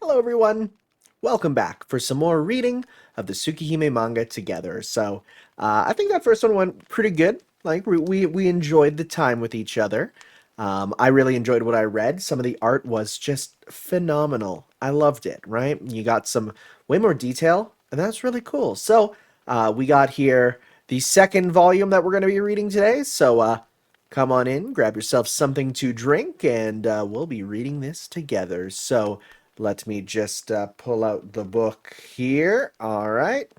Hello everyone! Welcome back for some more reading of the Tsukihime manga together. I think that first one went pretty good. Like, we enjoyed the time with each other. I really enjoyed what I read. Some of the art was just phenomenal. I loved it, right? You got some way more detail, and that's really cool. We got here the second volume that we're going to be reading today. Come on in, grab yourself something to drink, and we'll be reading this together. Let me just pull out the book here. All right.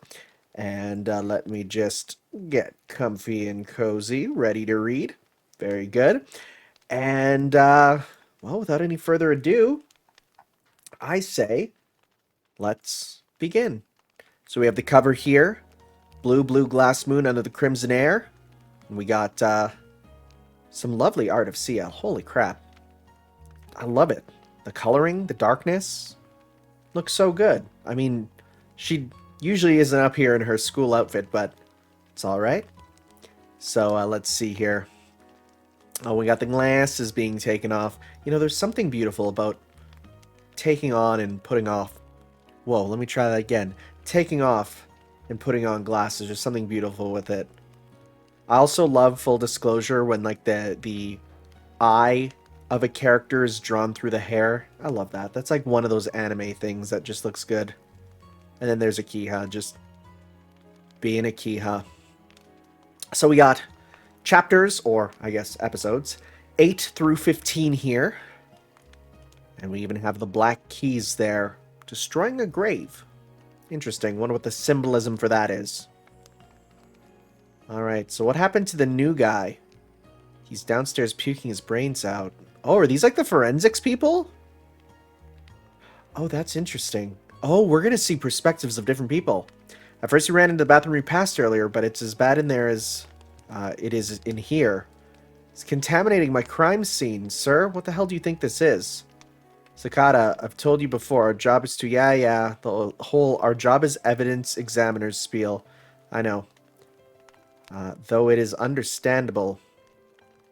And let me just get comfy and cozy, ready to read. Very good. And, well, without any further ado, I say, let's begin. So we have the cover here. Blue, blue glass moon under the crimson air. And we got some lovely art of Sia. Holy crap. I love it. The coloring, the darkness, looks so good. I mean, she usually isn't up here in her school outfit, but it's all right. Let's see here. Oh, we got the glasses being taken off. You know, there's something beautiful about taking on and putting off. Whoa, let me try that again. Taking off and putting on glasses. There's something beautiful with it. I also love, full disclosure, when like the eye of a character is drawn through the hair. I love that. That's like one of those anime things that just looks good. And then there's a Kiha, just being a Kiha. So we got chapters, or I guess episodes, 8 through 15 here. And we even have the black keys there. Destroying a grave. Interesting. Wonder what the symbolism for that is. Alright, so what happened to the new guy? He's downstairs puking his brains out. Oh, are these like the forensics people? Oh, that's interesting. Oh, we're going to see perspectives of different people. At first, you ran into the bathroom we passed earlier, but it's as bad in there as it is in here. It's contaminating my crime scene, sir. What the hell do you think this is? Sakata, I've told you before, our job is to... Yeah, the whole our job is evidence examiner's spiel. I know. Though it is understandable.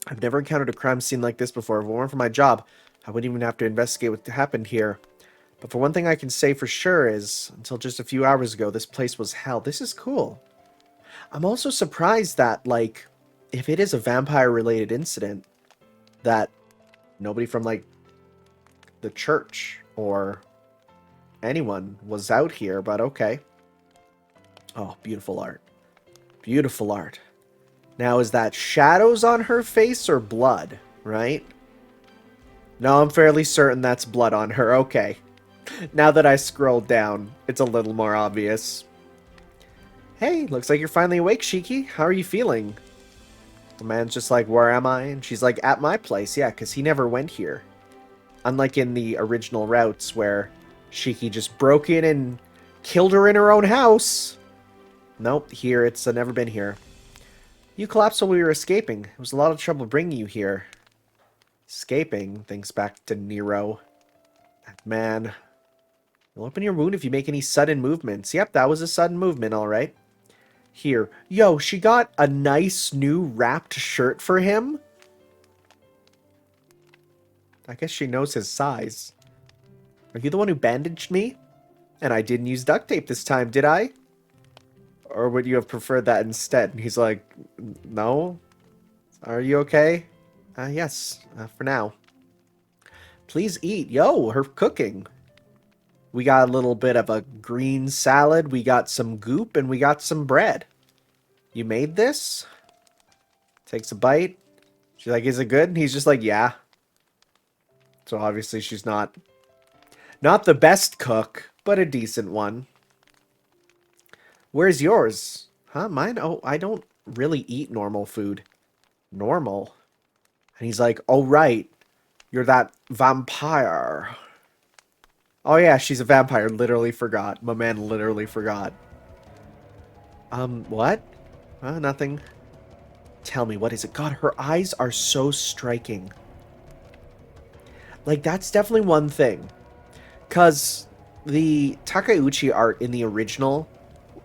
I've never encountered a crime scene like this before. If it weren't for my job, I wouldn't even have to investigate what happened here. But for one thing I can say for sure is, until just a few hours ago, this place was hell. This is cool. I'm also surprised that, like, if it is a vampire-related incident, that nobody from, like, the church or anyone was out here, but okay. Oh, beautiful art. Beautiful art. Now, is that shadows on her face or blood, right? No, I'm fairly certain that's blood on her. Okay. Now that I scrolled down, it's a little more obvious. Hey, looks like you're finally awake, Shiki. How are you feeling? The man's just like, where am I? And she's like, at my place. Yeah, because he never went here. Unlike in the original routes where Shiki just broke in and killed her in her own house. Nope, here it's never been here. You collapsed while we were escaping. It was a lot of trouble bringing you here. Escaping, thinks back to Nero. That man. You'll open your wound if you make any sudden movements. Yep, that was a sudden movement, alright. Here. Yo, she got a nice new wrapped shirt for him. I guess she knows his size. Are you the one who bandaged me? And I didn't use duct tape this time, did I? Or would you have preferred that instead? And he's like, no. Are you okay? Yes, for now. Please eat. Yo, her cooking. We got a little bit of a green salad. We got some goop and we got some bread. You made this? Takes a bite. She's like, is it good? And he's just like, yeah. So obviously she's not the best cook, but a decent one. Where's yours? Huh? Mine? Oh, I don't really eat normal food. Normal? And he's like, oh, right. You're that vampire. Oh, yeah, she's a vampire. Literally forgot. My man literally forgot. What? Nothing. Tell me, what is it? God, her eyes are so striking. Like, that's definitely one thing. Because the Takeuchi art in the original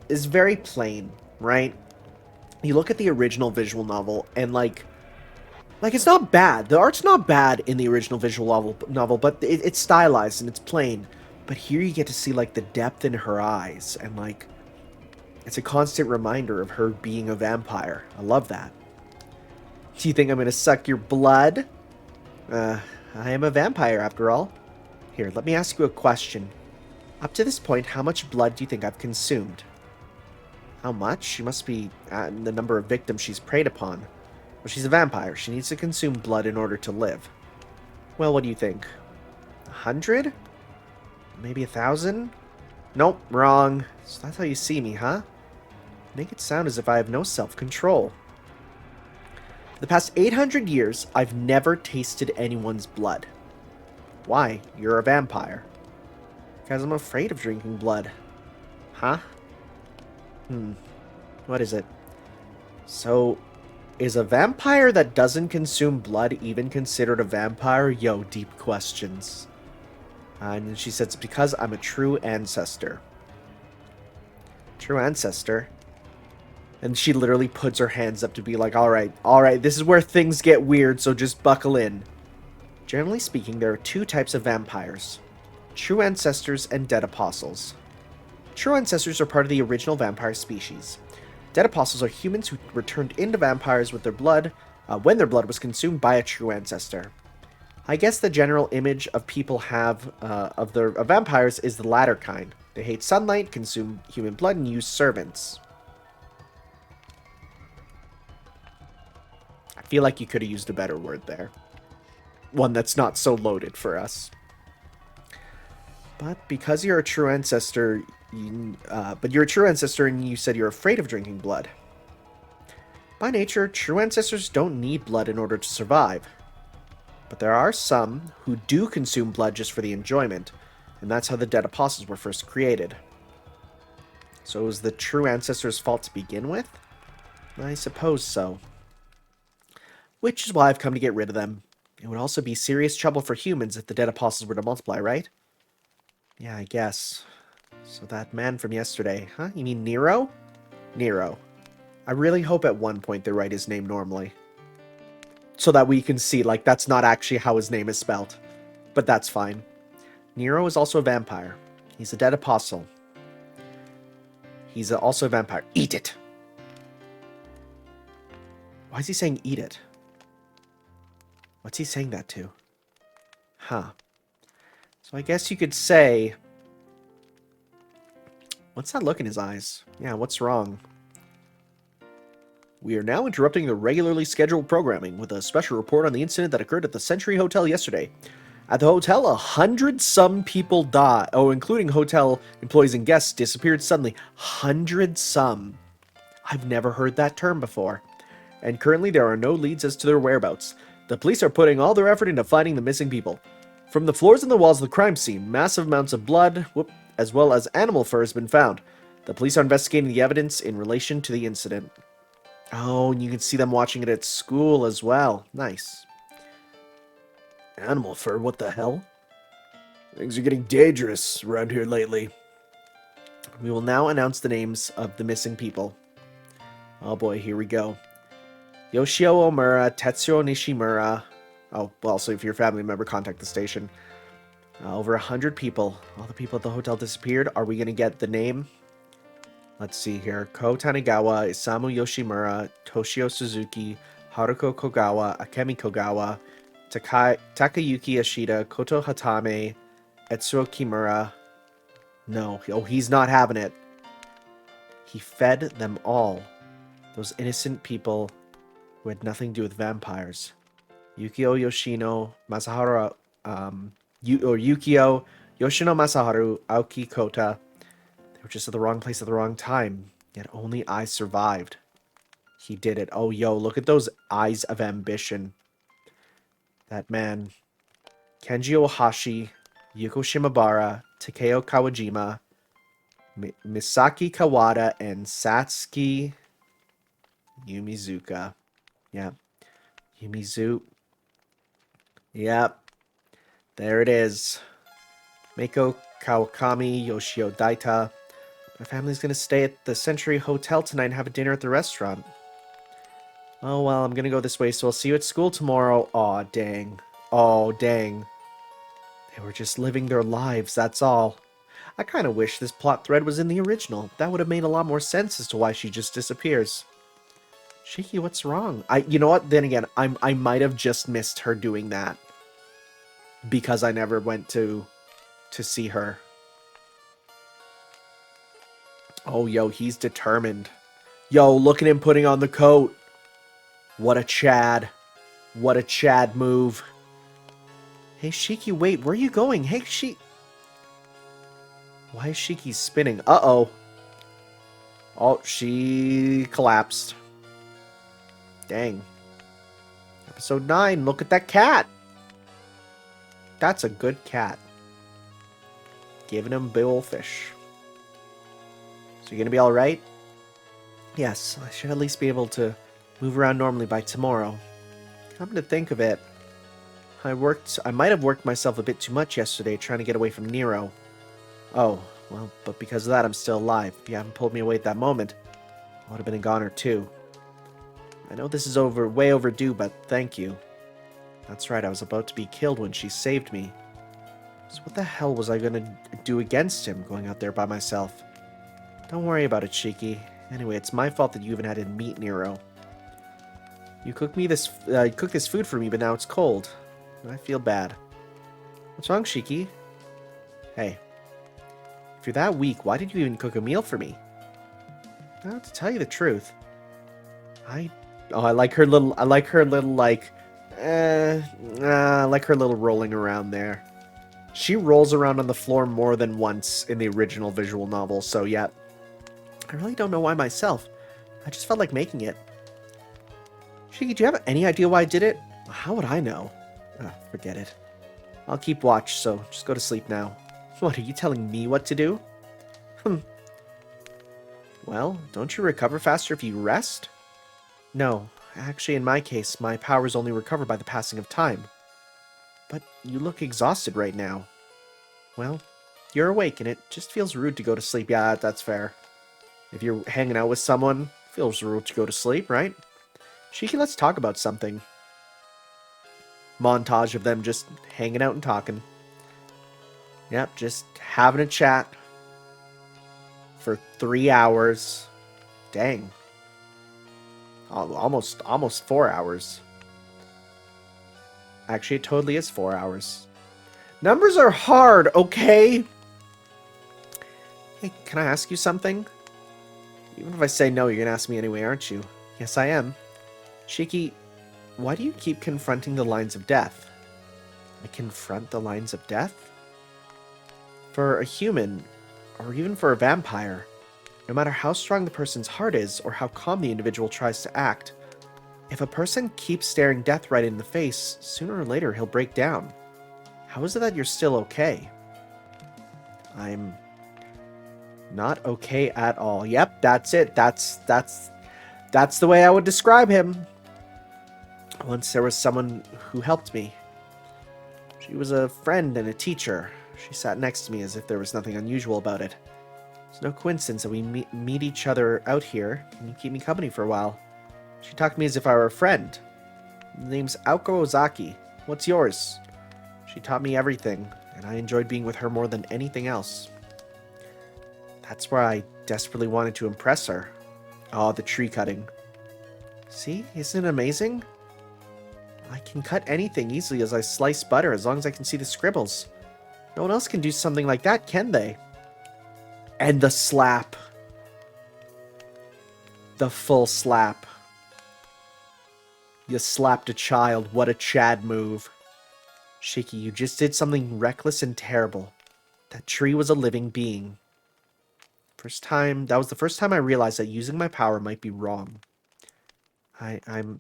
is very plain, right? You look at the original visual novel, and like it's not bad. The art's not bad in the original visual novel, but it's stylized and it's plain. But here you get to see, like, the depth in her eyes, and, like, it's a constant reminder of her being a vampire. I love that. Do you think I'm gonna suck your blood? I am a vampire, after all. Here, let me ask you a question. Up to this point, how much blood do you think I've consumed? How much? She must be the number of victims she's preyed upon. Well, she's a vampire. She needs to consume blood in order to live. Well, what do you think? 100? Maybe 1,000? Nope, wrong. So that's how you see me, huh? Make it sound as if I have no self-control. For the past 800 years, I've never tasted anyone's blood. Why? You're a vampire. Because I'm afraid of drinking blood. Huh? What is it? So, is a vampire that doesn't consume blood even considered a vampire? Yo, deep questions. And then she says, it's because I'm a true ancestor. True ancestor? And she literally puts her hands up to be like, alright, this is where things get weird, so just buckle in. Generally speaking, there are two types of vampires. True ancestors and dead apostles. True ancestors are part of the original vampire species. Dead apostles are humans who returned into vampires with their blood, when their blood was consumed by a true ancestor. I guess the general image of people have of vampires is the latter kind. They hate sunlight, consume human blood, and use servants. I feel like you could have used a better word there. One that's not so loaded for us. But because you're a true ancestor, you're a true ancestor and you said you're afraid of drinking blood. By nature, true ancestors don't need blood in order to survive. But there are some who do consume blood just for the enjoyment, and that's how the dead apostles were first created. So it was the true ancestors' fault to begin with? I suppose so. Which is why I've come to get rid of them. It would also be serious trouble for humans if the dead apostles were to multiply, right? Yeah, I guess. So that man from yesterday, huh? You mean Nero? Nero. I really hope at one point they write his name normally. So that we can see, like, that's not actually how his name is spelled. But that's fine. Nero is also a vampire. He's a dead apostle. He's also a vampire. Eat it! Why is he saying eat it? What's he saying that to? Huh. So I guess you could say... What's that look in his eyes? Yeah, what's wrong? We are now interrupting the regularly scheduled programming with a special report on the incident that occurred at the Century Hotel yesterday. At the hotel, 100-some people died. Oh, including hotel employees and guests disappeared suddenly. 100-some. I've never heard that term before. And currently there are no leads as to their whereabouts. The police are putting all their effort into finding the missing people. From the floors and the walls of the crime scene, massive amounts of blood, as well as animal fur has been found. The police are investigating the evidence in relation to the incident. Oh, and you can see them watching it at school as well. Nice. Animal fur, what the hell? Things are getting dangerous around here lately. We will now announce the names of the missing people. Oh boy, here we go. Yoshio Omura, Tetsuo Nishimura. Oh, well, so if you're a family member, contact the station. Over 100 people. All the people at the hotel disappeared. Are we going to get the name? Let's see here. Ko Tanigawa, Isamu Yoshimura, Toshio Suzuki, Haruko Kogawa, Akemi Kogawa, Takayuki Ashida, Koto Hatame, Etsuo Kimura. No. Oh, he's not having it. He fed them all. Those innocent people who had nothing to do with vampires. Yukio Yoshino, Masaharu, Yukio, Yoshino Masaharu, Aoki Kota. They were just at the wrong place at the wrong time. Yet only I survived. He did it. Oh, yo, look at those eyes of ambition. That man. Kenji Ohashi, Yuko Shimabara, Takeo Kawajima, Misaki Kawada, and Satsuki Yumizuka. Yeah. Yumizu. Yep. There it is. Meiko Kawakami, Yoshio Daita. My family's gonna stay at the Century Hotel tonight and have a dinner at the restaurant. Oh, well, I'm gonna go this way, so I'll see you at school tomorrow. Aw, dang. Oh, dang. They They were just living their lives, that's all. I kind of wish this plot thread was in the original. That would have made a lot more sense as to why she just disappears. Shiki, what's wrong? You know what? Then again, I might have just missed her doing that because I never went to see her. Oh, yo, he's determined. Yo, look at him putting on the coat. What a Chad. What a Chad move. Hey, Shiki, wait, where are you going? Hey, why is Shiki spinning? Uh-oh. Oh, she collapsed. Dang. Episode 9, look at that cat. That's a good cat. Giving him big ol' fish. So you're gonna be alright? Yes, I should at least be able to move around normally by tomorrow. Come to think of it, I might have worked myself a bit too much yesterday trying to get away from Nero. Oh, well, but because of that I'm still alive. If you hadn't pulled me away at that moment, I would have been a goner too. I know this is way overdue, but thank you. That's right, I was about to be killed when she saved me. So what the hell was I gonna do against him, going out there by myself? Don't worry about it, Shiki. Anyway, it's my fault that you even had to meet Nero. You cooked this food for me, but now it's cold. I feel bad. What's wrong, Shiki? Hey, if you're that weak, why did you even cook a meal for me? Well, to tell you the truth, I like her little rolling around there. She rolls around on the floor more than once in the original visual novel, so yeah. I really don't know why myself. I just felt like making it. Shiki, do you have any idea why I did it? How would I know? Forget it. I'll keep watch, so just go to sleep now. What, are you telling me what to do? Well, don't you recover faster if you rest? No, actually in my case, my powers only recover by the passing of time. But you look exhausted right now. Well, you're awake and it just feels rude to go to sleep. Yeah, that's fair. If you're hanging out with someone, it feels rude to go to sleep, right? Shiki, let's talk about something. Montage of them just hanging out and talking. Yep, just having a chat. For 3 hours. Dang. Almost 4 hours. Actually, it totally is 4 hours. Numbers are hard, okay? Hey, can I ask you something? Even if I say no, you're gonna ask me anyway, aren't you? Yes, I am. Shiki, why do you keep confronting the lines of death? I confront the lines of death? For a human, or even for a vampire, no matter how strong the person's heart is or how calm the individual tries to act, if a person keeps staring death right in the face, sooner or later he'll break down. How is it that you're still okay? I'm not okay at all. Yep, that's it. That's the way I would describe him. Once there was someone who helped me. She was a friend and a teacher. She sat next to me as if there was nothing unusual about it. It's no coincidence that we meet each other out here, and you keep me company for a while. She talked to me as if I were a friend. The name's Aoko Ozaki. What's yours? She taught me everything, and I enjoyed being with her more than anything else. That's where I desperately wanted to impress her. Oh, the tree cutting. See? Isn't it amazing? I can cut anything easily as I slice butter as long as I can see the scribbles. No one else can do something like that, can they? And the slap. The full slap. You slapped a child. What a Chad move. Shiki, you just did something reckless and terrible. That tree was a living being. That was the first time I realized that using my power might be wrong. And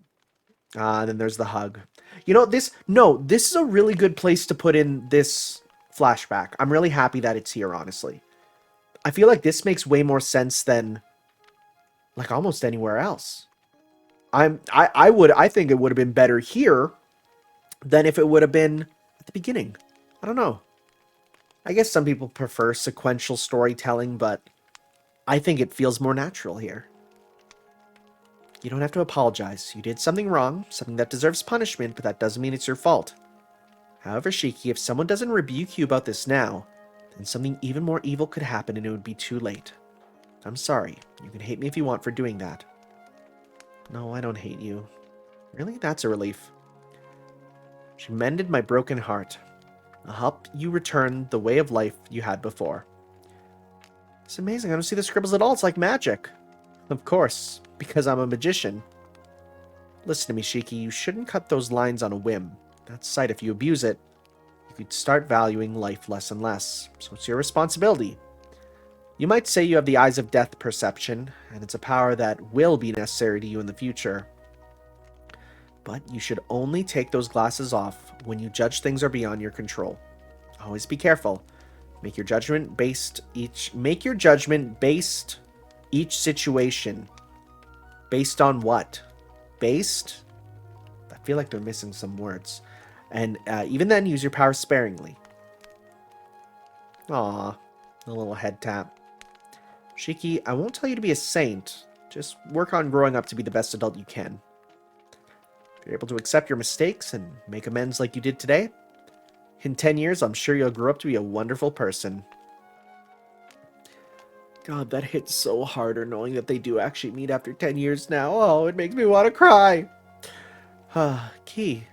then there's the hug. You know, this is a really good place to put in this flashback. I'm really happy that it's here, honestly. I feel like this makes way more sense than like almost anywhere else. I think it would have been better here than if it would have been at the beginning. I don't know. I guess some people prefer sequential storytelling, but I think it feels more natural here. You don't have to apologize. You did something wrong, something that deserves punishment, but that doesn't mean it's your fault. However, Shiki, if someone doesn't rebuke you about this now, then something even more evil could happen and it would be too late. I'm sorry. You can hate me if you want for doing that. No, I don't hate you. Really? That's a relief. She mended my broken heart. I'll help you return the way of life you had before. It's amazing. I don't see the scribbles at all. It's like magic. Of course, because I'm a magician. Listen to me, Shiki. You shouldn't cut those lines on a whim. That's sight. If you abuse it, you could start valuing life less and less. So it's your responsibility. You might say you have the eyes of death perception, and it's a power that will be necessary to you in the future. But you should only take those glasses off when you judge things are beyond your control. Always be careful. Make your judgment based each situation. Based on what? Based? I feel like they're missing some words. And even then, use your power sparingly. Aw, a little head tap. Shiki, I won't tell you to be a saint. Just work on growing up to be the best adult you can. If you're able to accept your mistakes and make amends like you did today, in 10 years, I'm sure you'll grow up to be a wonderful person. God, that hits so harder knowing that they do actually meet after 10 years now. Oh, it makes me want to cry. Shiki,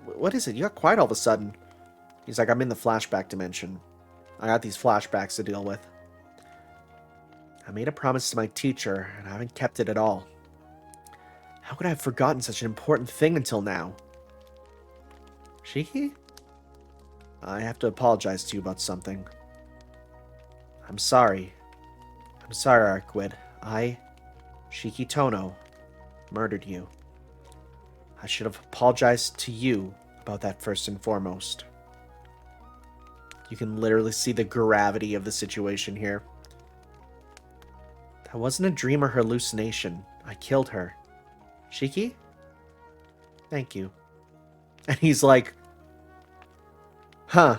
what is it? You got quiet all of a sudden. He's like, I'm in the flashback dimension. I got these flashbacks to deal with. I made a promise to my teacher, and I haven't kept it at all. How could I have forgotten such an important thing until now? Shiki? I have to apologize to you about something. I'm sorry. I'm sorry, Arkwid. Shiki Tono, murdered you. I should have apologized to you about that first and foremost. You can literally see the gravity of the situation here. That wasn't a dream or hallucination. I killed her. Shiki? Thank you. And he's like, huh.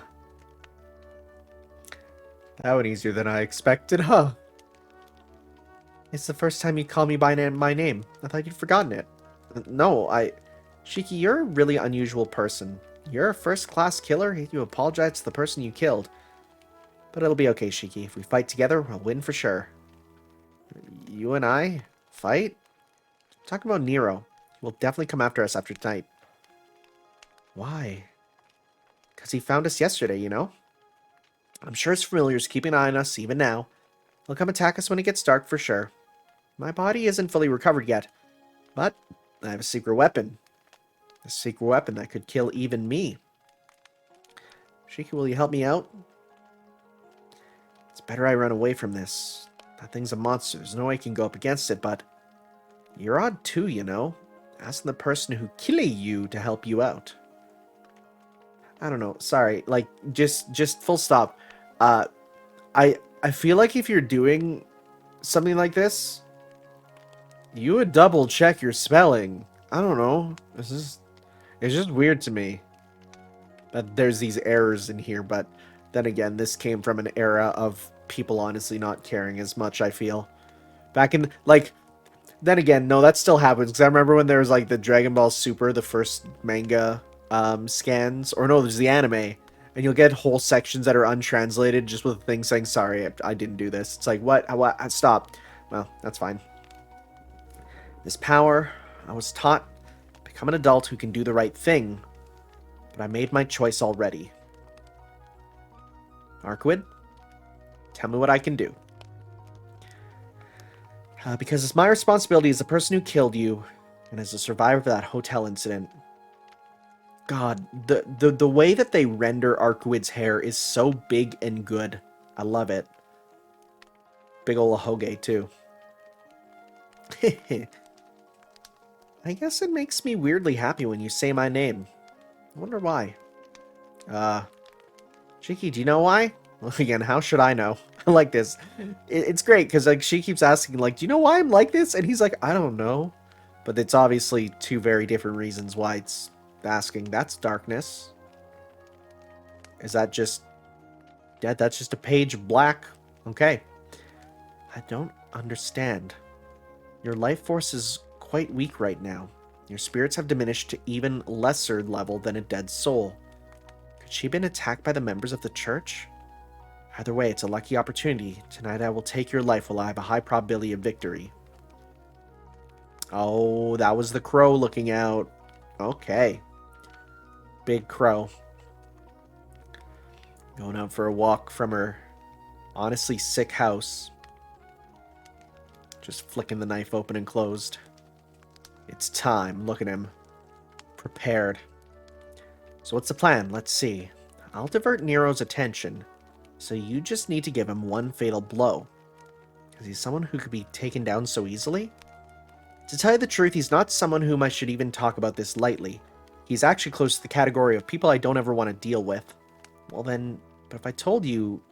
That went easier than I expected, huh? It's the first time you call me by my name. I thought you'd forgotten it. No, Shiki, you're a really unusual person. You're a first-class killer, you apologize to the person you killed. But it'll be okay, Shiki. If we fight together, we'll win for sure. You and I? Fight? Talk about Nero. He will definitely come after us after tonight. Why? Because he found us yesterday, you know? I'm sure his familiars keep an eye on us even now. He'll come attack us when it gets dark for sure. My body isn't fully recovered yet, but I have a secret weapon. A secret weapon that could kill even me. Shiki, will you help me out? It's better I run away from this. That thing's a monster. There's no way I can go up against it, but you're odd too, you know? Asking the person who killed you to help you out. I don't know. Sorry. Like, just full stop. I feel like if you're doing something like this, you would double check your spelling. I don't know. It's just weird to me that there's these errors in here, but then again, this came from an era of people honestly not caring as much, I feel. Back in, like, then again, no, that still happens, because I remember when there was, like, the Dragon Ball Super, the first manga scans, or no, there's the anime, and you'll get whole sections that are untranslated just with a thing saying, sorry, I didn't do this. It's like, what? Stop. Well, that's fine. This power, I was taught, become an adult who can do the right thing, but I made my choice already. Arkwid, tell me what I can do. Because it's my responsibility as the person who killed you, and as a survivor of that hotel incident. God, the way that they render Arkwid's hair is so big and good. I love it. Big ol' Hoge, too. I guess it makes me weirdly happy when you say my name. I wonder why. Shiki, do you know why? Well, again, how should I know? I like this. It's great, because like she keeps asking, like, do you know why I'm like this? And he's like, I don't know. But it's obviously two very different reasons why it's asking. That's darkness. Is that just... Yeah, that's just a page black. Okay. I don't understand. Your life force is quite weak right now. Your spirits have diminished to even lesser level than a dead soul. Could she have been attacked by the members of the church? Either way, it's a lucky opportunity. Tonight I will take your life while I have a high probability of victory. Oh, that was the crow looking out. Okay. Big crow. Going out for a walk from her honestly sick house. Just flicking the knife open and closed. It's time. Look at him. Prepared. So what's the plan? Let's see. I'll divert Nero's attention. So you just need to give him one fatal blow. Is he someone who could be taken down so easily? To tell you the truth, he's not someone whom I should even talk about this lightly. He's actually close to the category of people I don't ever want to deal with. Well then, but I told you,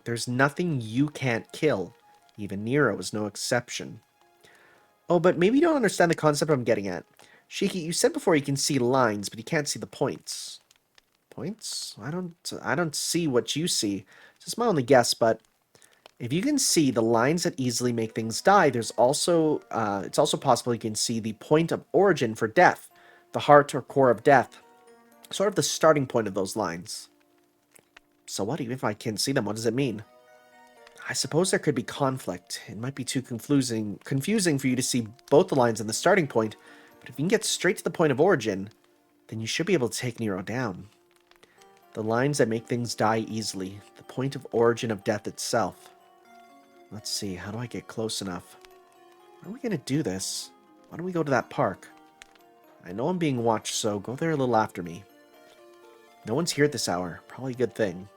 there's nothing you can't kill. Even Nero is no exception. Oh, but maybe you don't understand the concept I'm getting at. Shiki, you said before you can see lines, but you can't see the points. Points? I don't see what you see. It's just my only guess, but if you can see the lines that easily make things die, there's also it's also possible you can see the point of origin for death, the heart or core of death, sort of the starting point of those lines. So what, even if I can't see them, what does it mean? I suppose there could be conflict. It might be too confusing for you to see both the lines and the starting point, but if you can get straight to the point of origin, then you should be able to take Nero down. The lines that make things die easily, the point of origin of death itself. Let's see, how do I get close enough? How are we going to do this? Why don't we go to that park? I know I'm being watched, so go there a little after me. No one's here at this hour. Probably a good thing.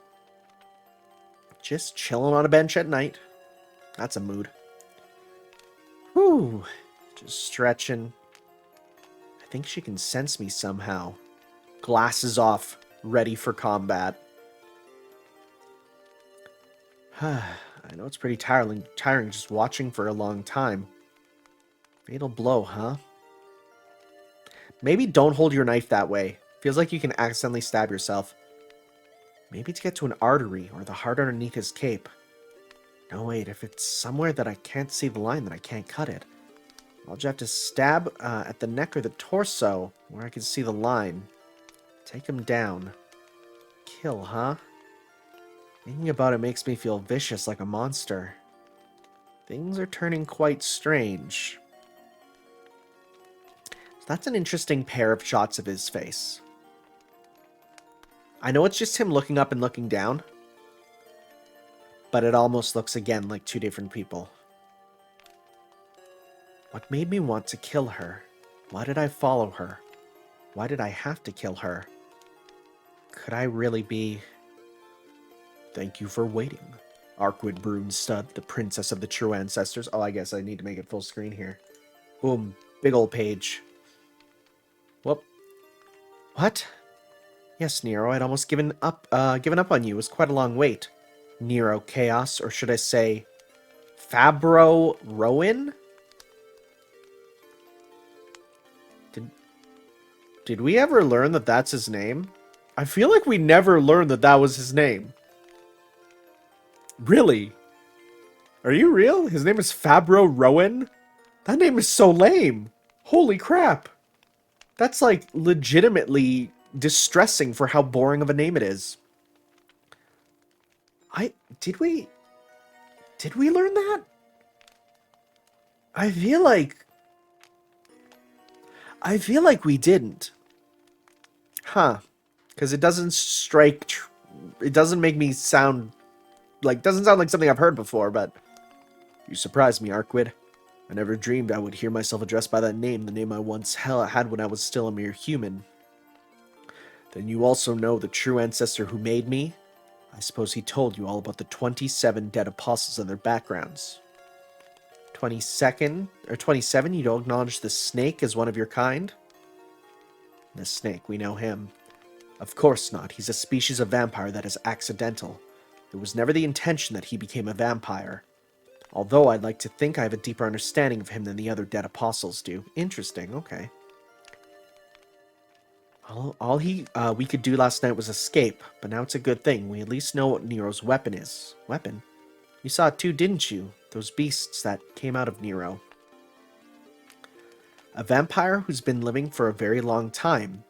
Just chilling on a bench at night. That's a mood. Whew. Just stretching. I think she can sense me somehow. Glasses off, ready for combat. I know it's pretty tiring just watching for a long time. Fatal blow, huh? Maybe don't hold your knife that way. Feels like you can accidentally stab yourself. Maybe to get to an artery or the heart underneath his cape. No, wait, if it's somewhere that I can't see the line, then I can't cut it. I'll just have to stab at the neck or the torso where I can see the line. Take him down. Kill, huh? Thinking about it makes me feel vicious like a monster. Things are turning quite strange. So that's an interesting pair of shots of his face. I know it's just him looking up and looking down, but it almost looks again like two different people. What made me want to kill her? Why did I follow her? Why did I have to kill her? Could I really be... Thank you for waiting. Arkwid Brunstud, the princess of the true ancestors. Oh, I guess I need to make it full screen here. Boom. Big old page. Whoop. What? Yes, Nero, I'd almost given up on you. It was quite a long wait. Nero Chaos, or should I say... Fabro Rowan? Did we ever learn that that's his name? I feel like we never learned that that was his name. Really? Are you real? His name is Fabro Rowan? That name is so lame. Holy crap. That's like legitimately distressing for how boring of a name it is. Did we learn that? I feel like we didn't. Huh. Because it doesn't it doesn't make me sound like, doesn't sound like something I've heard before, but you surprised me, Arkwid. I never dreamed I would hear myself addressed by that name, the name I once had when I was still a mere human. Then you also know the true ancestor who made me? I suppose he told you all about the 27 dead apostles and their backgrounds. 27, you don't acknowledge the snake as one of your kind? The snake, we know him. Of course not, he's a species of vampire that is accidental. It was never the intention that he became a vampire. Although I'd like to think I have a deeper understanding of him than the other dead apostles do. Interesting, okay. All we could do last night was escape, but now it's a good thing. We at least know what Nero's weapon is. Weapon? You saw it too, didn't you? Those beasts that came out of Nero. A vampire who's been living for a very long time.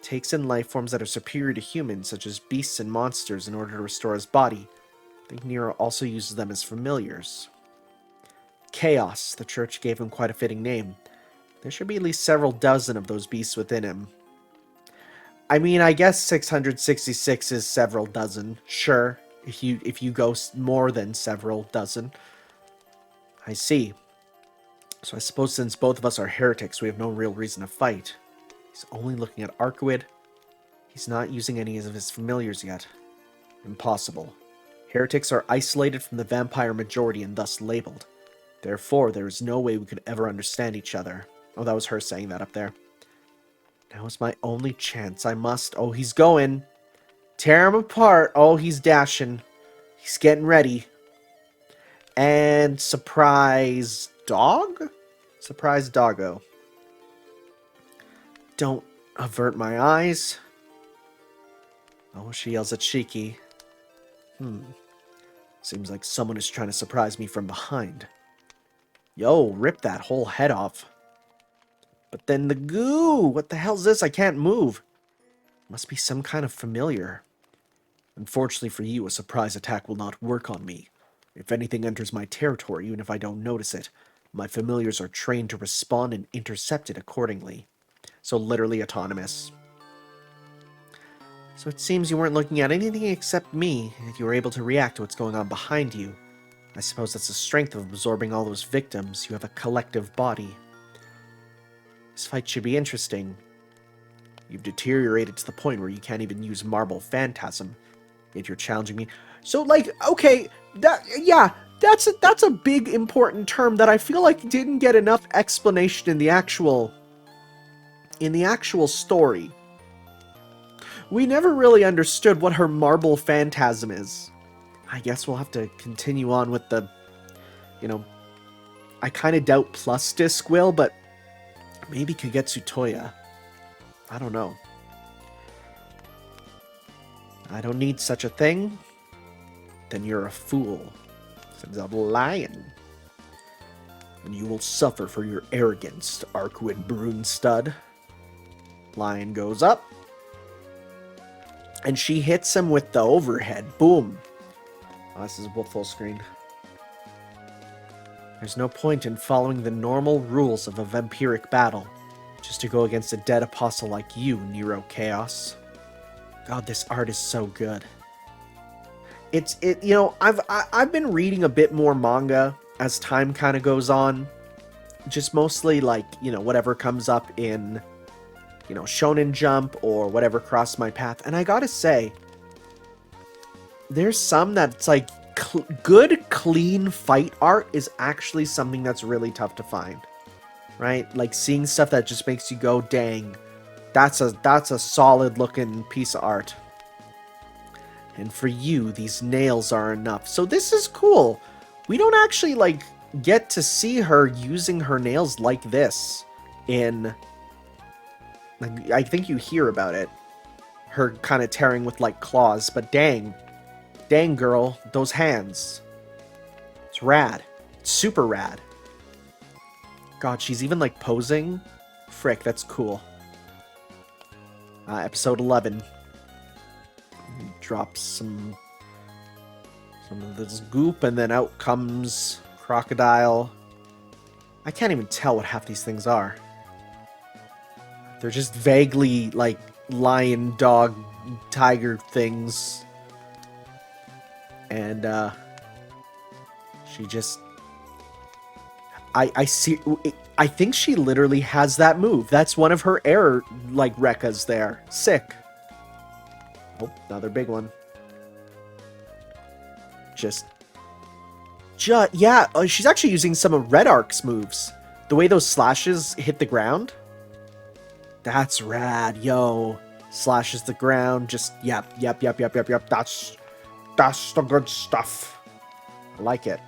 Takes in life forms that are superior to humans, such as beasts and monsters, in order to restore his body. I think Nair also uses them as familiars. Chaos. The church gave him quite a fitting name. There should be at least several dozen of those beasts within him. I mean, I guess 666 is several dozen. Sure, if you go more than several dozen. I see. So I suppose since both of us are heretics, we have no real reason to fight. He's only looking at Arcuid. He's not using any of his familiars yet. Impossible. Heretics are isolated from the vampire majority and thus labeled. Therefore, there is no way we could ever understand each other. Oh, that was her saying that up there. Now is my only chance. I must... Oh, he's going. Tear him apart. Oh, he's dashing. He's getting ready. And surprise dog? Surprise doggo. Don't avert my eyes. Oh, she yells at Shiki. Seems like someone is trying to surprise me from behind. Yo, rip that whole head off. But then the goo! What the hell's this? I can't move. Must be some kind of familiar. Unfortunately for you, a surprise attack will not work on me. If anything enters my territory, even if I don't notice it, my familiars are trained to respond and intercept it accordingly. So literally autonomous. So it seems you weren't looking at anything except me, and you were able to react to what's going on behind you. I suppose that's the strength of absorbing all those victims. You have a collective body. This fight should be interesting. You've deteriorated to the point where you can't even use Marble Phantasm. Yet you're challenging me. So, like, okay, that's a big important term that I feel like didn't get enough explanation in the actual story. We never really understood what her Marble Phantasm is. I guess we'll have to continue on with the, I kind of doubt Plus Disc will, but maybe Kagetsu Toya. I don't know. I don't need such a thing. Then you're a fool. Sends out a lion. And you will suffer for your arrogance, Arcuid Brunstud. Lion goes up. And she hits him with the overhead. Boom. Oh, this is full screen. There's no point in following the normal rules of a vampiric battle, just to go against a dead apostle like you, Nero Chaos. God, this art is so good. I've been reading a bit more manga as time kind of goes on. Just mostly like, whatever comes up in, Shonen Jump or whatever crossed my path. And I gotta say, there's some that's like good, clean fight art is actually something that's really tough to find. Right? Like seeing stuff that just makes you go, dang, that's a solid looking piece of art. And for you, these nails are enough. So this is cool. We don't actually like get to see her using her nails like this in, like, I think you hear about it. Her kind of tearing with like claws, but dang girl, those hands. It's rad. It's super rad. God, she's even like posing. Frick, that's cool. Episode 11. Drops some of this goop, and then out comes Crocodile. I can't even tell what half these things are. They're just vaguely like lion, dog, tiger things. And she just... I think she literally has that move. That's one of her air, like, rekkas there. Sick. Oh, another big one. Yeah, she's actually using some of Red Ark's moves. The way those slashes hit the ground. That's rad, yo. Slashes the ground, just, yep. That's the good stuff. I like it.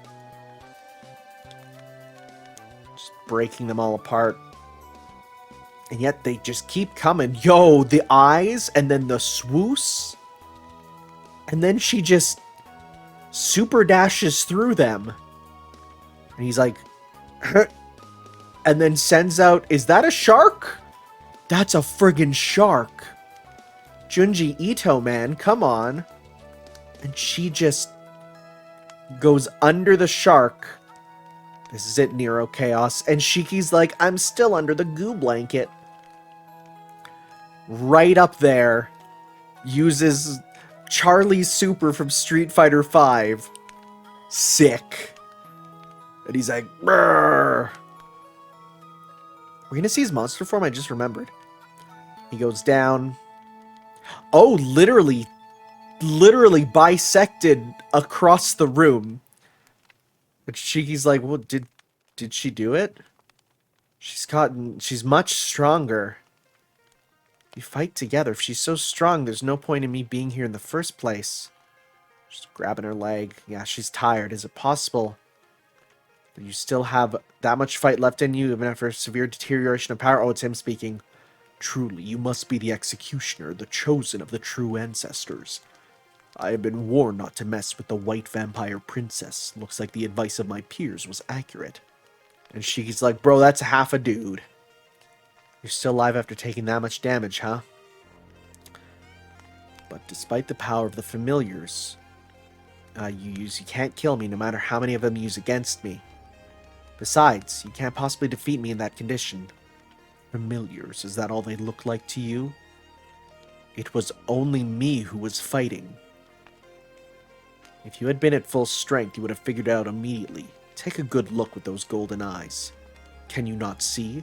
Just breaking them all apart. And yet they just keep coming. Yo, the eyes, and then the swoos. And then she just super dashes through them. And he's like, and then sends out, is that a shark? That's a friggin' shark. Junji Ito, man, come on. And she just goes under the shark. This is it, Nero Chaos. And Shiki's like, I'm still under the goo blanket. Right up there. Uses Charlie's super from Street Fighter V. Sick. And he's like, brrr. We're gonna see his monster form? I just remembered. He goes down. Oh, literally bisected across the room. But Shiki's like, well, did she do it? She's much stronger. We fight together. If she's so strong, there's no point in me being here in the first place. Just grabbing her leg. Yeah, she's tired. Is it possible that you still have that much fight left in you, even after severe deterioration of power? Oh, it's him speaking. Truly, you must be the executioner, the chosen of the true ancestors. I have been warned not to mess with the white vampire princess. Looks like the advice of my peers was accurate. And she's like, bro, that's half a dude. You're still alive after taking that much damage, huh? But despite the power of the familiars you can't kill me no matter how many of them you use against me. Besides, you can't possibly defeat me in that condition. Familiars, is that all they look like to you? It was only me who was fighting. If you had been at full strength, you would have figured it out immediately. Take a good look with those golden eyes. Can you not see?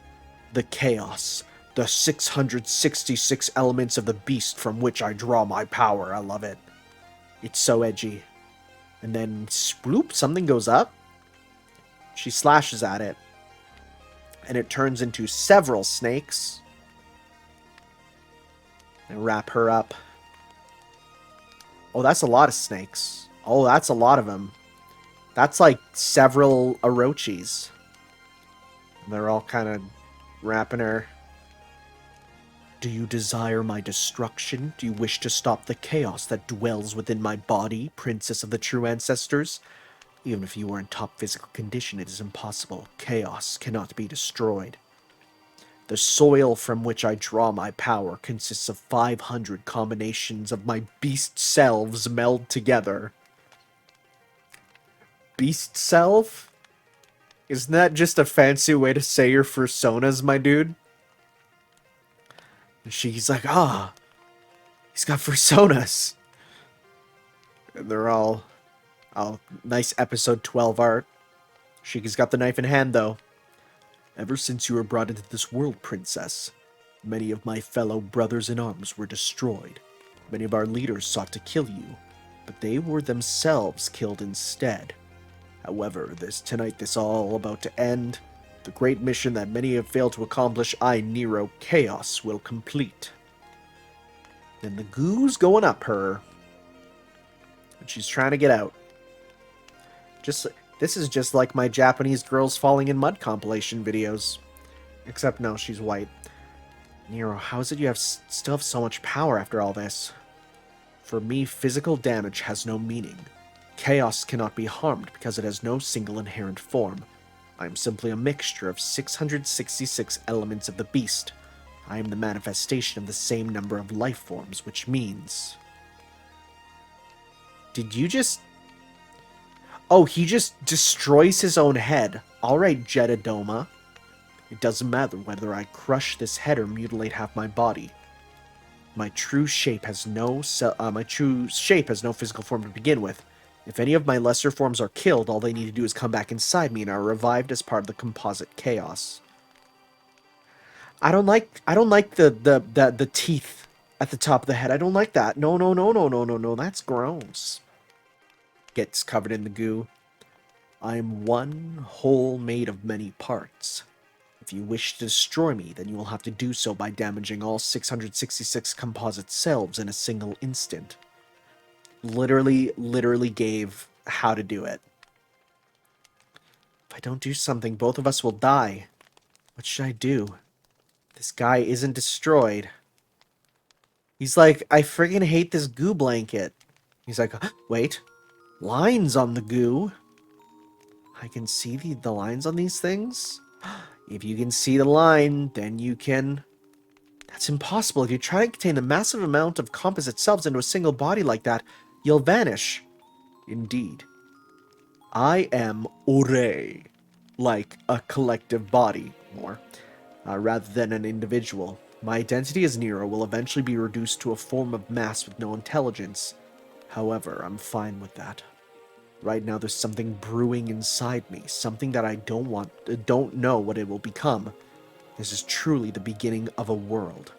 The chaos. The 666 elements of the beast from which I draw my power. I love it. It's so edgy. And then, swoop, something goes up. She slashes at it. And it turns into several snakes. And wrap her up. Oh, that's a lot of snakes. Oh, that's a lot of them. That's like several Orochis. They're all kind of wrapping her. Do you desire my destruction? Do you wish to stop the chaos that dwells within my body, princess of the true ancestors? Even if you are in top physical condition, it is impossible. Chaos cannot be destroyed. The soil from which I draw my power consists of 500 combinations of my beast selves meld together. Beast self? Isn't that just a fancy way to say your personas, my dude? And she's like, he's got personas. And they're all nice episode 12 art. Shiki's got the knife in hand, though. Ever since you were brought into this world, princess, many of my fellow brothers in arms were destroyed. Many of our leaders sought to kill you, but they were themselves killed instead. However, tonight this all about to end. The great mission that many have failed to accomplish, I, Nero Chaos, will complete. And the goo's going up her. And she's trying to get out. This is just like my Japanese girls falling in mud compilation videos. Except no, she's white. Nero, how is it you still have so much power after all this? For me, physical damage has no meaning. Chaos cannot be harmed because it has no single inherent form. I am simply a mixture of 666 elements of the beast. I am the manifestation of the same number of life forms, which means... Did you just... Oh, he just destroys his own head. Alright, Jedidoma. It doesn't matter whether I crush this head or mutilate half my body. My true shape has no physical form to begin with. If any of my lesser forms are killed, all they need to do is come back inside me and are revived as part of the composite chaos. I don't like the teeth at the top of the head. I don't like that. No, that's gross. Gets covered in the goo. I am one whole made of many parts. If you wish to destroy me, then you will have to do so by damaging all 666 composite selves in a single instant. Literally gave how to do it. If I don't do something, both of us will die. What should I do? This guy isn't destroyed. He's like, I friggin' hate this goo blanket. He's like, wait. Lines on the goo? I can see the lines on these things? If you can see the line, then you can... That's impossible. If you try to contain a massive amount of composite selves into a single body like that, you'll vanish. Indeed. I am Ore, like a collective body, rather than an individual. My identity as Nero will eventually be reduced to a form of mass with no intelligence. However, I'm fine with that. Right now there's something brewing inside me, something that I don't know what it will become. This is truly the beginning of a world.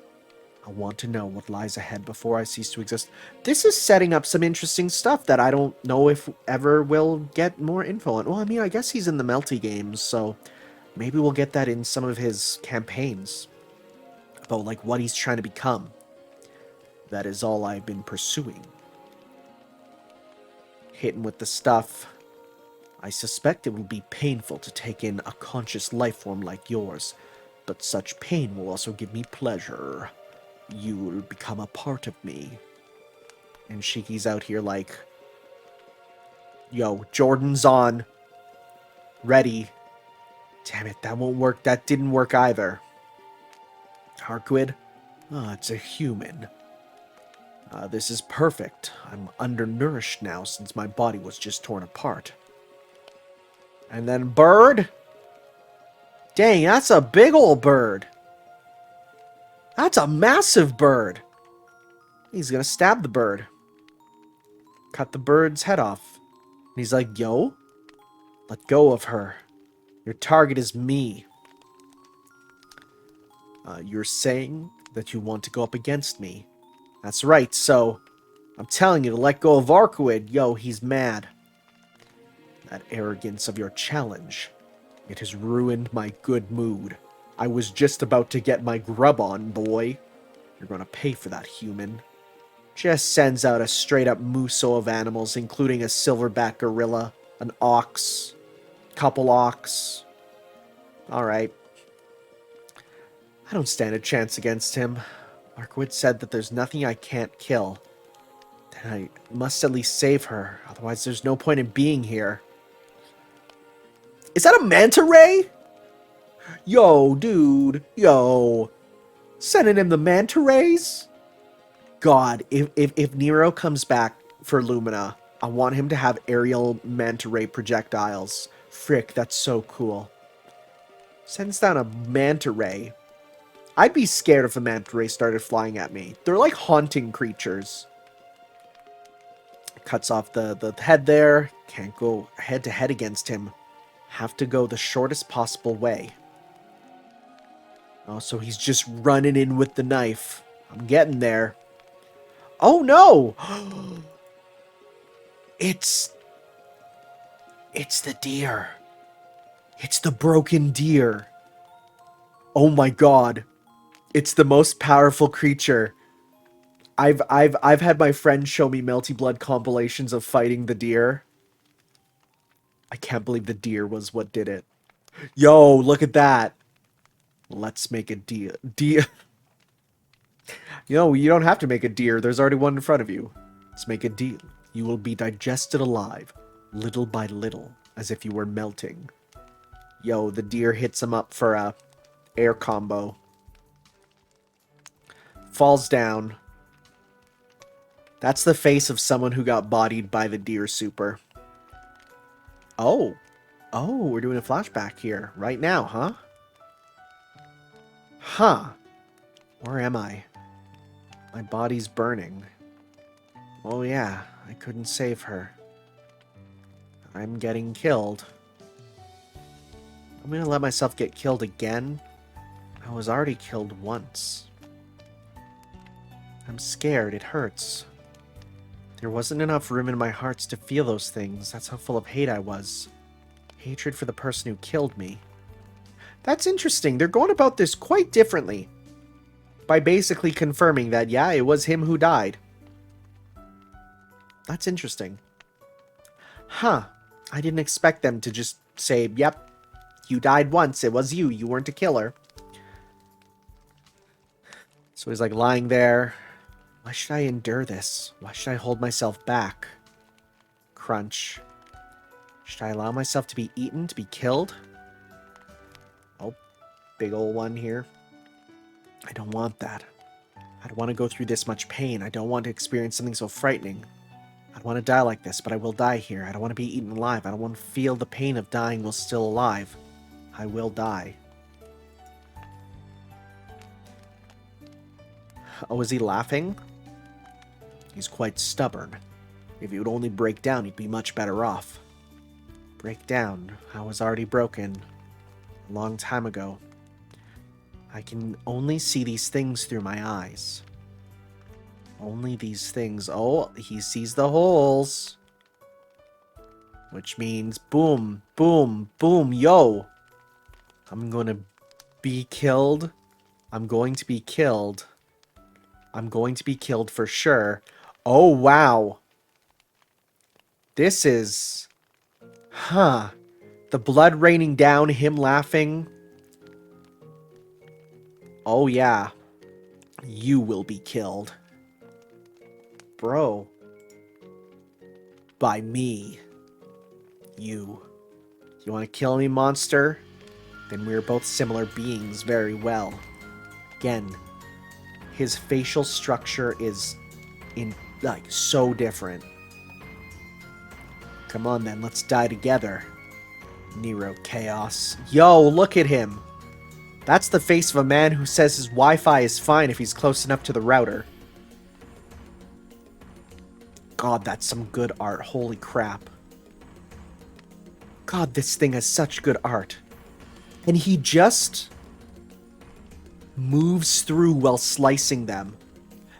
I want to know what lies ahead before I cease to exist. This is setting up some interesting stuff that I don't know if ever we'll get more info on. Well, I mean, I guess he's in the Melty games, so maybe we'll get that in some of his campaigns. About, like, what he's trying to become. That is all I've been pursuing. Hitting with the stuff. I suspect it will be painful to take in a conscious life form like yours, but such pain will also give me pleasure. You will become a part of me. And Shiki's out here like, yo, Jordan's on. Ready. Damn it, that won't work. That didn't work either. Harquid? Ah, it's a human. This is perfect. I'm undernourished now since my body was just torn apart. And then bird? Dang, that's a big old bird. That's a massive bird. He's gonna stab the bird. Cut the bird's head off. And he's like, yo, let go of her. Your target is me. You're saying that you want to go up against me. That's right, so I'm telling you to let go of Arcuid. Yo, he's mad. That arrogance of your challenge. It has ruined my good mood. I was just about to get my grub on, boy. You're gonna pay for that, human. Just sends out a straight-up muso of animals, including a silverback gorilla, an ox, couple ox. Alright. I don't stand a chance against him. Arcuid said that there's nothing I can't kill. Then I must at least save her, otherwise there's no point in being here. Is that a manta ray? Yo, dude. Yo. Sending him the manta rays? God, if Nero comes back for Lumina, I want him to have aerial manta ray projectiles. Frick, that's so cool. Sends down a manta ray. I'd be scared if a manta ray started flying at me. They're like haunting creatures. Cuts off the head there. Can't go head to head against him. Have to go the shortest possible way. Oh, so he's just running in with the knife. I'm getting there. Oh no! It's the deer. It's the broken deer. Oh my god. It's the most powerful creature. I've had my friends show me Melty Blood compilations of fighting the deer. I can't believe the deer was what did it. Yo, look at that. Let's make a deer. Deer. You know, you don't have to make a deer. There's already one in front of you. Let's make a deal. You will be digested alive, little by little, as if you were melting. Yo, the deer hits him up for a air combo. Falls down. That's the face of someone who got bodied by the deer super. Oh. Oh, we're doing a flashback here. Right now, huh? Huh. Where am I? My body's burning. Oh yeah, I couldn't save her. I'm getting killed. I'm gonna let myself get killed again? I was already killed once. I'm scared, it hurts. There wasn't enough room in my hearts to feel those things. That's how full of hate I was. Hatred for the person who killed me. That's interesting. They're going about this quite differently. By basically confirming that, yeah, it was him who died. That's interesting. Huh. I didn't expect them to just say, yep, you died once. It was you. You weren't a killer. So he's like lying there. Why should I endure this? Why should I hold myself back? Crunch. Should I allow myself to be eaten, to be killed? Oh, big old one here. I don't want that. I don't want to go through this much pain. I don't want to experience something so frightening. I don't want to die like this, but I will die here. I don't want to be eaten alive. I don't want to feel the pain of dying while still alive. I will die. Oh, is he laughing? He's quite stubborn. If he would only break down, he'd be much better off. Break down? I was already broken. A long time ago. I can only see these things through my eyes. Only these things. Oh, he sees the holes. Which means boom, boom, boom, yo. I'm gonna be killed. I'm going to be killed. I'm going to be killed for sure. Oh, wow. This is... Huh. The blood raining down, him laughing. Oh, yeah. You will be killed. Bro. By me. You. You want to kill me, monster? Then we're both similar beings very well. Again, his facial structure is so different. Come on then, let's die together. Nero Chaos. Yo, look at him. That's the face of a man who says his Wi-Fi is fine if he's close enough to the router. God, that's some good art. Holy crap. God, this thing has such good art. And he just moves through while slicing them.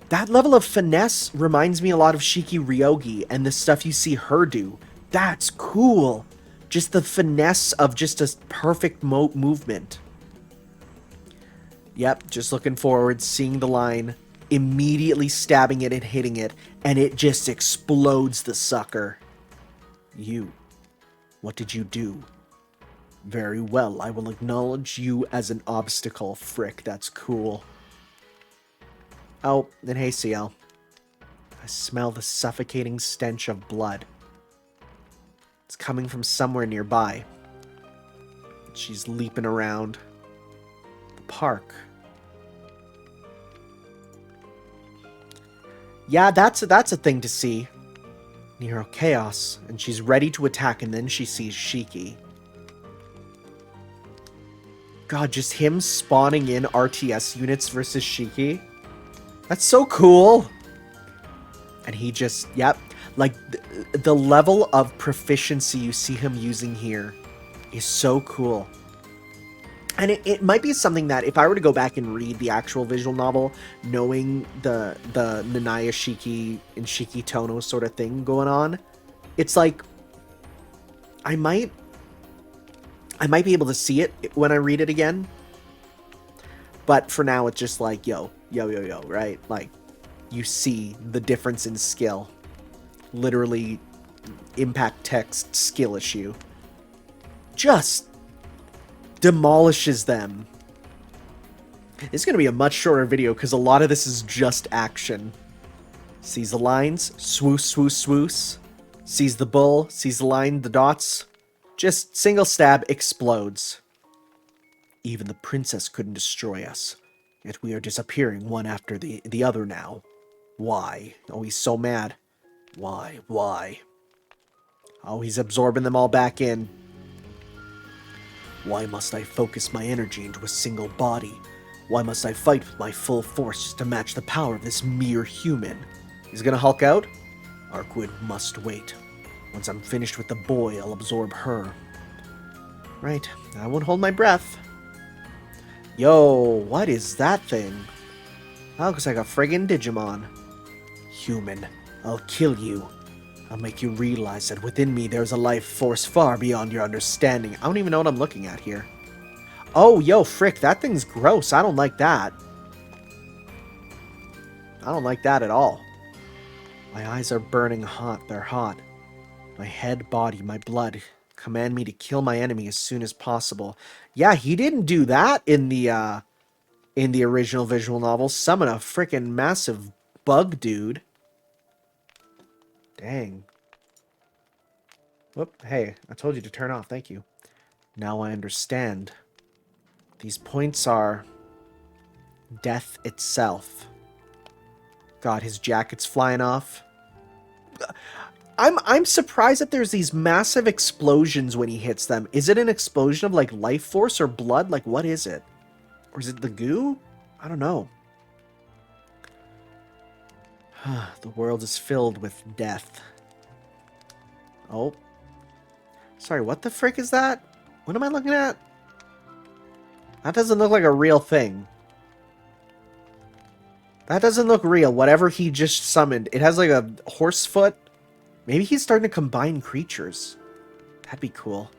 That level of finesse reminds me a lot of Shiki Ryogi and the stuff you see her do. That's cool. Just the finesse of just a perfect movement. Yep, just looking forward, seeing the line, immediately stabbing it and hitting it, and it just explodes the sucker. You. What did you do? Very well, I will acknowledge you as an obstacle, frick, that's cool. Oh, and hey, CL. I smell the suffocating stench of blood. It's coming from somewhere nearby. She's leaping around the park. Yeah, that's a thing to see. Nero Chaos, and she's ready to attack, and then she sees Shiki. God, just him spawning in RTS units versus Shiki. That's so cool. And he just, yep, like the level of proficiency you see him using here is so cool. And it might be something that if I were to go back and read the actual visual novel, knowing the Nanaya Shiki and Shiki Tono sort of thing going on, it's like I might be able to see it when I read it again. But for now, it's just like, yo, right? Like, you see the difference in skill. Literally, impact text skill issue. Just demolishes them. It's going to be a much shorter video because a lot of this is just action. Sees the lines, swoos, swoos, swoos. Sees the bull, sees the line, the dots. Just single stab, explodes. Even the princess couldn't destroy us. Yet we are disappearing one after the other now. Why? Oh, he's so mad. Why? Oh, he's absorbing them all back in. Why must I focus my energy into a single body? Why must I fight with my full force to match the power of this mere human? He's gonna Hulk out? Arquid must wait. Once I'm finished with the boy, I'll absorb her. Right, I won't hold my breath. Yo, what is that thing? That looks like a friggin' Digimon. Human, I'll kill you. I'll make you realize that within me there's a life force far beyond your understanding. I don't even know what I'm looking at here. Oh, yo, frick, that thing's gross. I don't like that. I don't like that at all. My eyes are burning hot. They're hot. My head, body, my blood command me to kill my enemy as soon as possible. Yeah, he didn't do that in the original visual novel. Summon a frickin' massive bug dude. Dang. Whoop, hey, I told you to turn off, thank you. Now I understand. These points are death itself. God, his jacket's flying off. I'm surprised that there's these massive explosions when he hits them. Is it an explosion of like life force or blood? Like what is it? Or is it the goo? I don't know. The world is filled with death. Oh. Sorry, what the frick is that? What am I looking at? That doesn't look like a real thing. That doesn't look real. Whatever he just summoned. It has like a horse foot. Maybe he's starting to combine creatures. That'd be cool.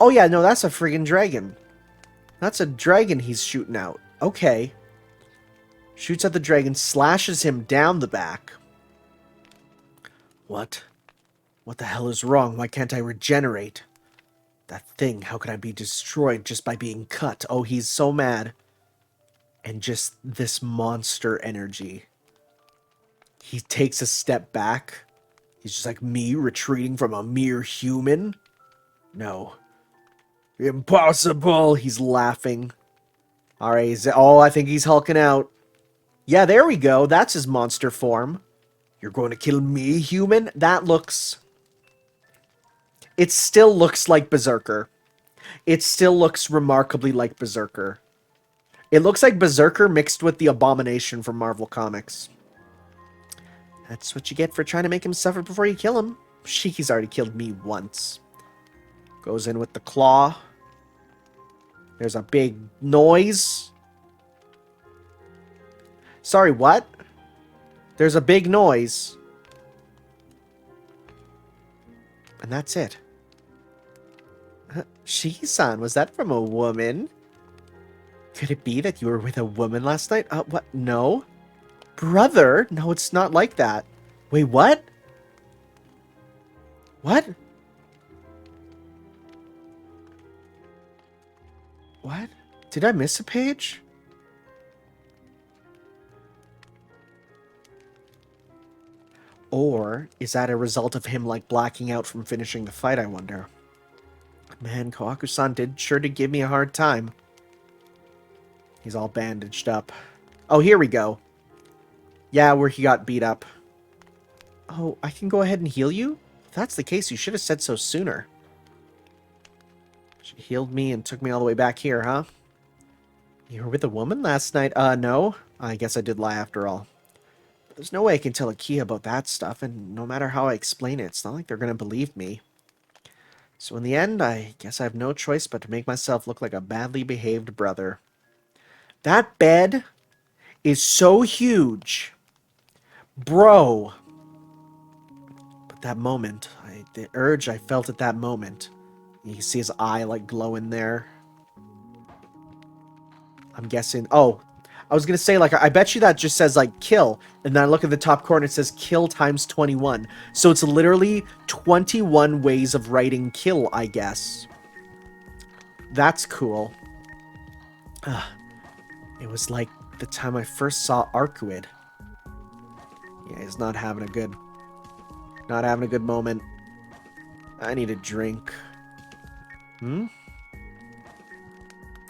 Oh yeah, no, that's a friggin' dragon. That's a dragon he's shooting out. Okay. Shoots at the dragon, slashes him down the back. What? What the hell is wrong? Why can't I regenerate? That thing, how can I be destroyed just by being cut? Oh, he's so mad. And just this monster energy. He takes a step back. He's just like, me retreating from a mere human? No. Impossible! He's laughing. Alright, oh, I think he's hulking out. Yeah, there we go. That's his monster form. You're going to kill me, human? That looks... It still looks like Berserker. It still looks remarkably like Berserker. It looks like Berserker mixed with the Abomination from Marvel Comics. That's what you get for trying to make him suffer before you kill him. Shiki's already killed me once. Goes in with the claw. There's a big noise. Sorry, what? There's a big noise. And that's it. Shiki-san, was that from a woman? Could it be that you were with a woman last night? What? No. Brother? No, it's not like that. Wait, what? What? What? Did I miss a page? Or is that a result of him, like, blacking out from finishing the fight, I wonder? Man, Kawaku-san sure did give me a hard time. He's all bandaged up. Oh, here we go. Yeah, where he got beat up. Oh, I can go ahead and heal you? If that's the case, you should have said so sooner. She healed me and took me all the way back here, huh? You were with a woman last night? No. I guess I did lie after all. But there's no way I can tell Akia about that stuff, and no matter how I explain it, it's not like they're gonna believe me. So in the end, I guess I have no choice but to make myself look like a badly behaved brother. That bed is so huge. Bro. But that moment, the urge I felt at that moment, you can see his eye like glowing there. I'm guessing, oh, I was gonna say, like, I bet you that just says, like, kill, and then I look at the top corner, it says kill times 21. So it's literally 21 ways of writing kill, I guess. That's cool. It was like the time I first saw Arcuid. Yeah, he's not having a good moment. I need a drink.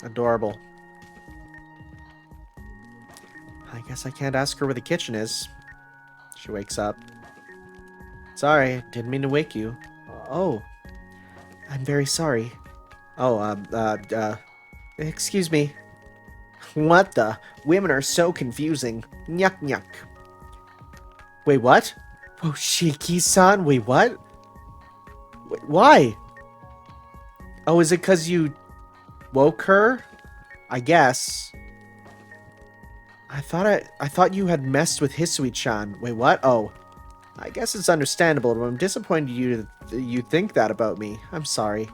Adorable. I guess I can't ask her where the kitchen is. She wakes up. Sorry, didn't mean to wake you. Oh. I'm very sorry. Oh, excuse me. What the? Women are so confusing. Nyuk nyuk. Wait, what? Oh, Shiki-san? Wait, what? Wait, why? Oh, is it because you woke her? I guess. I thought you had messed with Hisui-chan. Wait, what? Oh. I guess it's understandable, but I'm disappointed you think that about me. I'm sorry.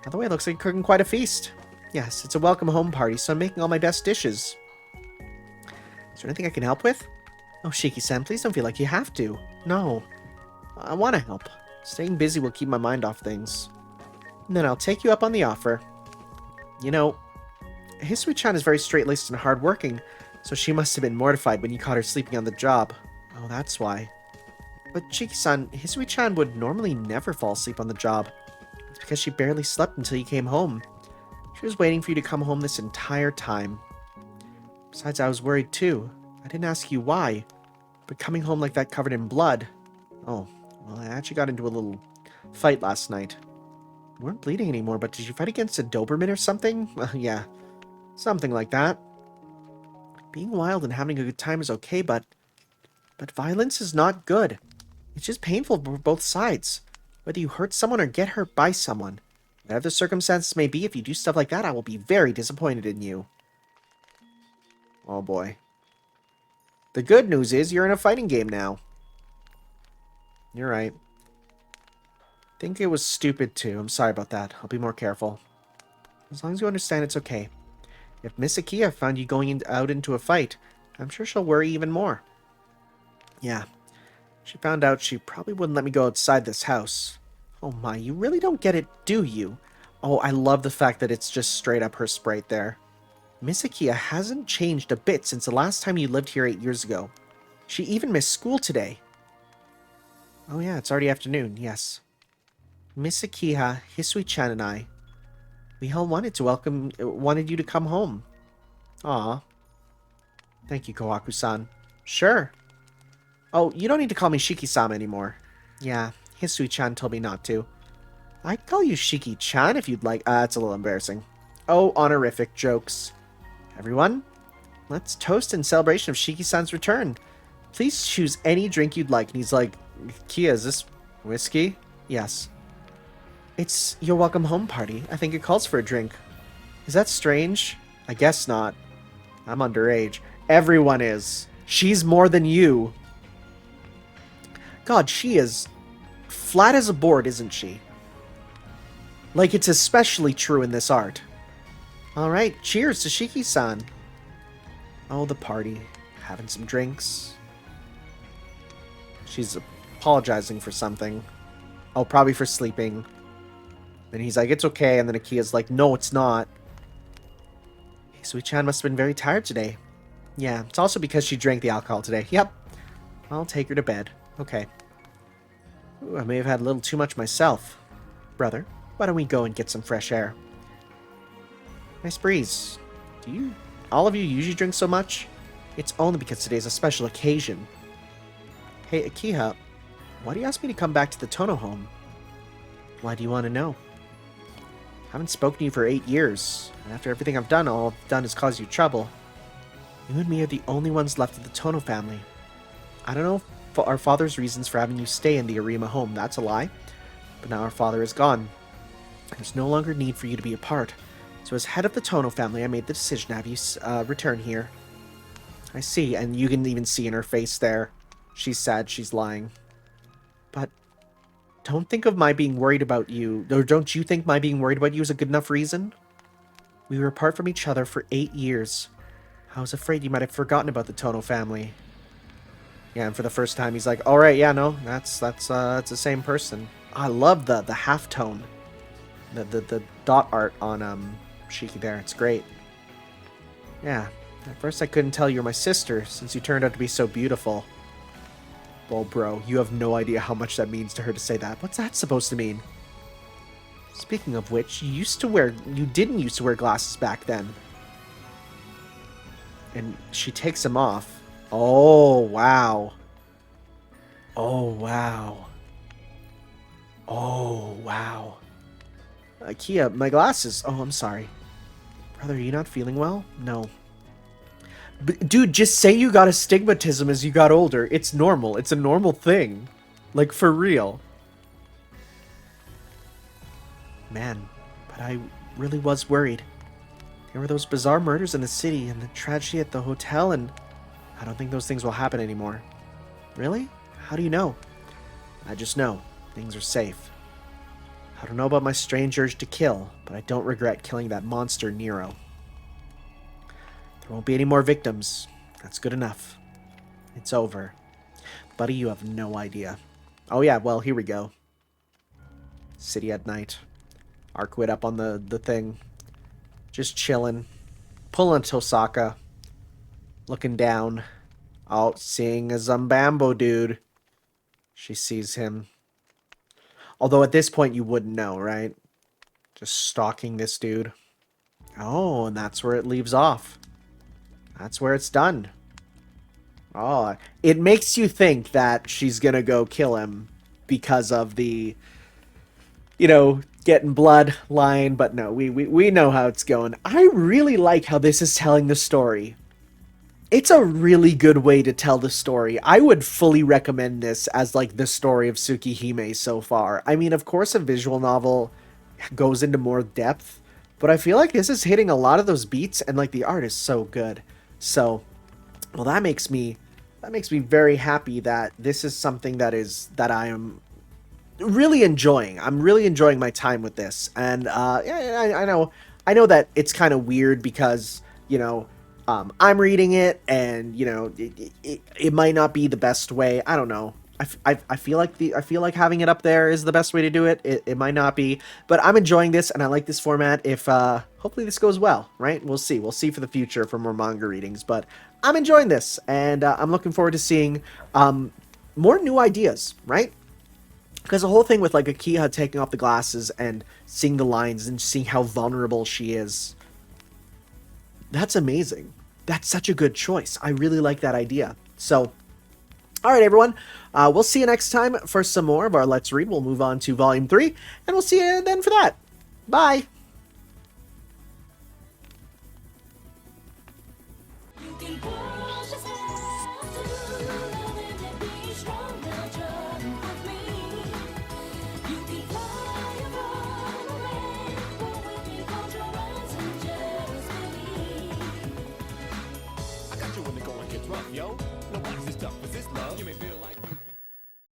By the way, it looks like you're cooking quite a feast. Yes, it's a welcome home party, so I'm making all my best dishes. Is there anything I can help with? Oh, Shiki-san, please don't feel like you have to. No. I want to help. Staying busy will keep my mind off things. And then I'll take you up on the offer. You know, Hisui-chan is very straight-laced and hardworking, so she must have been mortified when you caught her sleeping on the job. Oh, that's why. But Shiki-san, Hisui-chan would normally never fall asleep on the job. It's because she barely slept until you came home. She She was waiting for you to come home this entire time. Besides, I was worried too. I didn't ask you why, but coming home like that covered in blood. Oh, well, I actually got into a little fight last night. You weren't bleeding anymore, but did you fight against a Doberman or something? Yeah, something like that. Being wild and having a good time is okay, but violence is not good. It's just painful for both sides. Whether you hurt someone or get hurt by someone. Whatever the circumstances may be, if you do stuff like that, I will be very disappointed in you. Oh boy. The good news is you're in a fighting game now. You're right. Think it was stupid too. I'm sorry about that. I'll be more careful. As long as you understand, it's okay. If Miss Akia found you going out into a fight, I'm sure she'll worry even more. Yeah. She found out she probably wouldn't let me go outside this house. Oh my, you really don't get it, do you? Oh, I love the fact that it's just straight up her sprite there. Miss Akia hasn't changed a bit since the last time you lived here 8 years ago. She even missed school today. Oh yeah, it's already afternoon, yes. Miss Akia, Hisui-chan, and I, we all wanted you to come home. Aw. Thank you, Kohaku-san. Sure. Oh, you don't need to call me Shiki-sama anymore. Yeah, Hisui-chan told me not to. I can call you Shiki-chan if you'd like. It's a little embarrassing. Oh, honorific jokes. Everyone, let's toast in celebration of Shiki-san's return. Please choose any drink you'd like. And he's like, Kia, is this whiskey? Yes. It's your welcome home party. I think it calls for a drink. Is that strange? I guess not. I'm underage. Everyone is. She's more than you. God, she is flat as a board, isn't she? Like, it's especially true in this art. Alright, cheers to Shiki-san. Oh, the party. Having some drinks. She's apologizing for something. Oh, probably for sleeping. Then he's like, it's okay, and then Akia's like, no, it's not. Hisui-chan must have been very tired today. Yeah, it's also because she drank the alcohol today. Yep. I'll take her to bed. Okay. Ooh, I may have had a little too much myself. Brother, why don't we go and get some fresh air? Nice breeze. All of you usually drink so much? It's only because today's a special occasion. Hey, Akiha, why do you ask me to come back to the Tono home? Why do you want to know? I haven't spoken to you for 8 years, and after everything I've done, all I've done is cause you trouble. You and me are the only ones left of the Tono family. I don't know our father's reasons for having you stay in the Arima home. That's a lie. But now our father is gone. There's no longer need for you to be a part. So as head of the Tono family, I made the decision to have you return here. I see, and you can even see in her face there. She's sad, she's lying. But don't think of my being worried about you, or don't you think my being worried about you is a good enough reason? We were apart from each other for 8 years. I was afraid you might have forgotten about the Tono family. Yeah, and for the first time, he's like, all right, yeah, no, that's the same person. I love the halftone, the dot art on Shiki there. It's great. Yeah, at first I couldn't tell you were my sister since you turned out to be so beautiful. Well, bro, you have no idea how much that means to her to say that. What's that supposed to mean? Speaking of which, you didn't used to wear glasses back then. And she takes them off. Oh, wow. Oh, wow. Oh, wow. Kia, my glasses. Oh, I'm sorry. Brother, are you not feeling well? No. But, dude, just say you got astigmatism as you got older. It's normal. It's a normal thing. Like, for real. Man, but I really was worried. There were those bizarre murders in the city and the tragedy at the hotel, and I don't think those things will happen anymore. Really? How do you know? I just know. Things are safe. I don't know about my strange urge to kill, but I don't regret killing that monster Nero. There won't be any more victims. That's good enough. It's over. Buddy, you have no idea. Oh yeah, well, here we go. City at night. Arquid up on the thing. Just chilling. Pulling Tosaka. Looking down. Oh, seeing a Zumbambo dude. She sees him. Although at this point you wouldn't know, right? Just stalking this dude. Oh, and that's where it leaves off. That's where it's done. Oh, it makes you think that she's gonna go kill him because of the, getting blood line, but no, we know how it's going. I really like how this is telling the story. It's a really good way to tell the story. I would fully recommend this as like the story of Tsukihime so far. I mean, of course, a visual novel goes into more depth, but I feel like this is hitting a lot of those beats, and like the art is so good. So, well, that makes me very happy that this is something that I am really enjoying. I'm really enjoying my time with this, and yeah, I know that it's kind of weird because I'm reading it, and it might not be the best way. I don't know. I feel like having it up there is the best way to do it. It might not be, but I'm enjoying this, and I like this format. If hopefully this goes well, right? We'll see for the future for more manga readings, but I'm enjoying this, and I'm looking forward to seeing more new ideas, right? Because the whole thing with like Akiha taking off the glasses and seeing the lines and seeing how vulnerable she is, that's amazing. That's such a good choice. I really like that idea. So, all right, everyone. We'll see you next time for some more of our Let's Read. We'll move on to Volume 3, and we'll see you then for that. Bye.